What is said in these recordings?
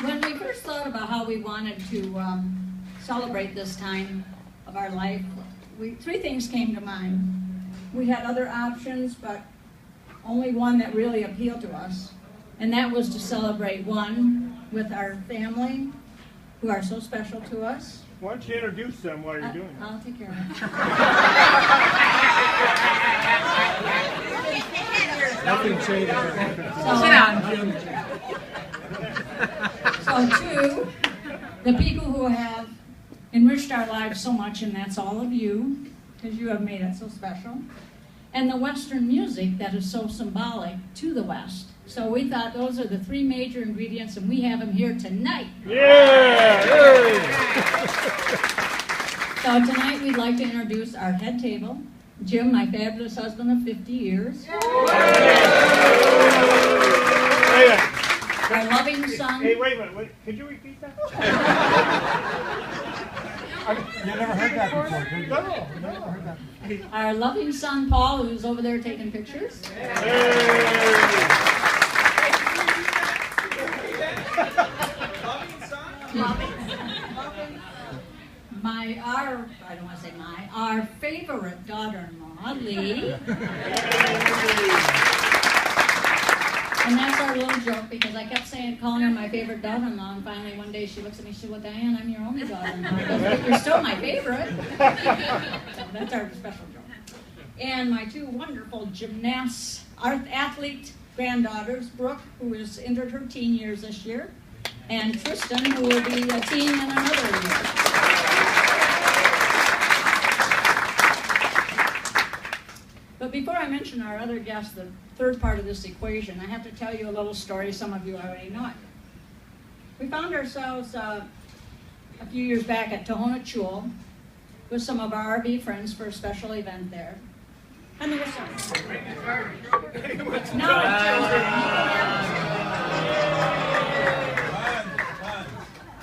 When we first thought about how we wanted to celebrate this time of our life, three things came to mind. We had other options, but only one that really appealed to us, and that was to celebrate one with our family, who are so special to us. Why don't you introduce them while you're doing it? I'll take care of it. Nothing changed. So two, the people who have enriched our lives so much, and that's all of you, because you have made it so special. And the Western music that is so symbolic to the West. So we thought those are the three major ingredients, and we have them here tonight. Yeah! So tonight we'd like to introduce our head table, Jim, my fabulous husband of 50 years. Our loving son. Hey, wait a minute. Could you repeat that? You never heard that before, did you? No, never heard that before. Our loving son, Paul, who's over there taking pictures. Our favorite daughter-in-law, Lee. And that's our little joke, because I kept calling her my favorite daughter-in-law, and finally one day she looks at me, she said, well, Diane, I'm your only daughter-in-law. I go, but you're still my favorite. So that's our special joke. And my two wonderful gymnasts, athlete granddaughters, Brooke, who has entered her teen years this year, and Tristan, who will be a teen in another year. But before I mention our other guests, the third part of this equation, I have to tell you a little story. Some of you already know it. We found ourselves a few years back at Tohono Chul with some of our RV friends for a special event there. And there was some.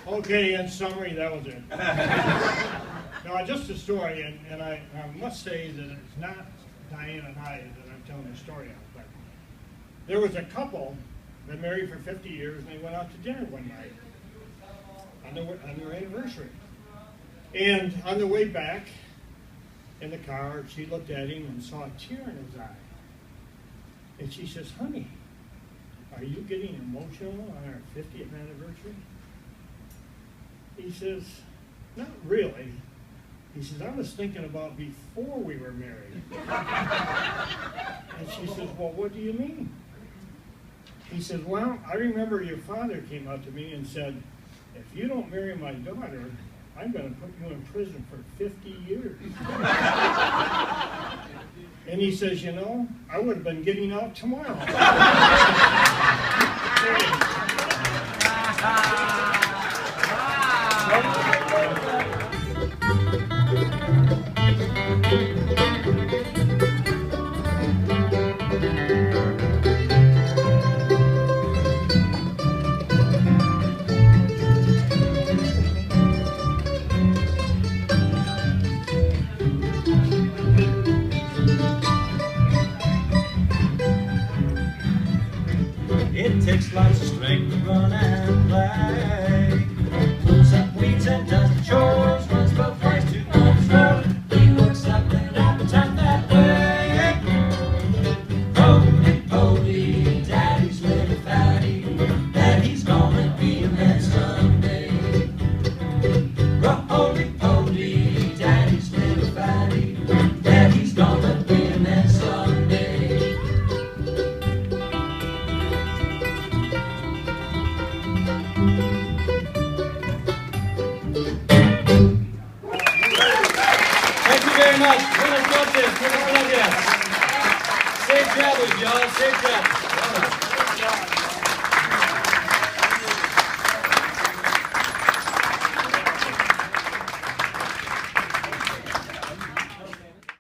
Okay, in summary, that was it. Now, just a story, and I must say that it's not Diane and I that I'm telling the story of, but there was a couple that married for 50 years, and they went out to dinner one night on their anniversary. And on the way back in the car, she looked at him and saw a tear in his eye. And she says, honey, are you getting emotional on our 50th anniversary? He says, not really. He says, I was thinking about before we were married. And she says, well, what do you mean? He says, well, I remember your father came up to me and said, if you don't marry my daughter, I'm going to put you in prison for 50 years. And he says, you know, I would have been getting out tomorrow. It takes lots of strength to run and play. Pulls up weeds and does the chores. Runs both ways to control. He works up an appetite that way. Roly-poly, daddy's little fatty. Daddy's gonna be a man someday. Roly-poly, daddy's little fatty. Daddy's gonna be a man someday. Very much. Buenas noches. Buenas noches. Safe travels, y'all. Safe travels.